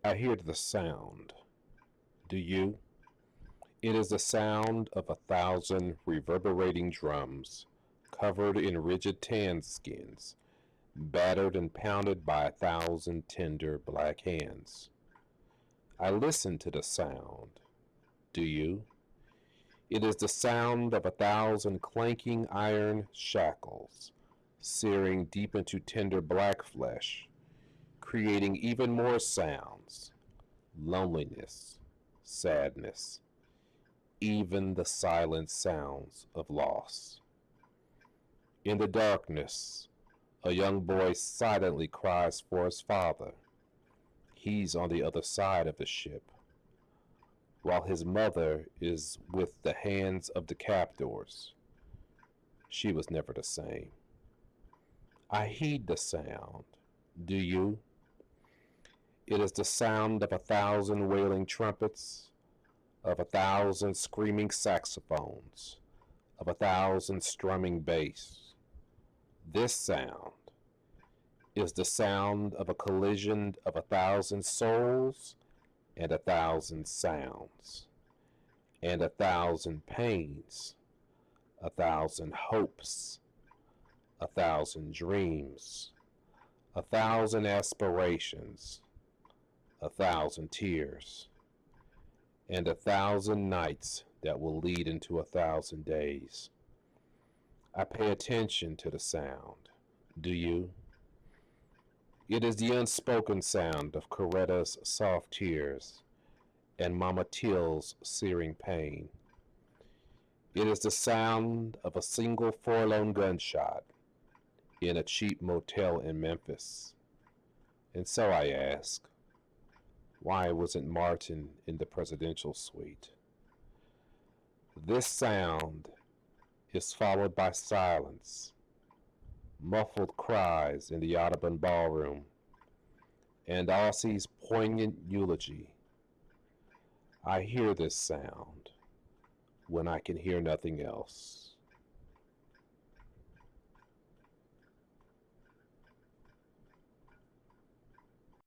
I hear the sound. Do you? It is the sound of 1,000 reverberating drums, covered in rigid tan skins, battered and pounded by 1,000 tender black hands. I listen to the sound. Do you? It is the sound of 1,000 clanking iron shackles, searing deep into tender black flesh, creating even more sounds, loneliness, sadness, even the silent sounds of loss. In the darkness, a young boy silently cries for his father. He's on the other side of the ship, while his mother is with the hands of the captors. She was never the same. I heed the sound. Do you? It is the sound of 1,000 wailing trumpets, of 1,000 screaming saxophones, of 1,000 strumming bass. This sound is the sound of a collision of 1,000 souls and 1,000 sounds, and 1,000 pains, 1,000 hopes, 1,000 dreams, 1,000 aspirations, 1,000 tears, and 1,000 nights that will lead into 1,000 days. I pay attention to the sound. Do you? It is the unspoken sound of Coretta's soft tears and Mama Till's searing pain. It is the sound of a single forlorn gunshot in a cheap motel in Memphis. And so I ask, why wasn't Martin in the presidential suite? This sound is followed by silence, muffled cries in the Audubon ballroom, and Aussie's poignant eulogy. I hear this sound when I can hear nothing else.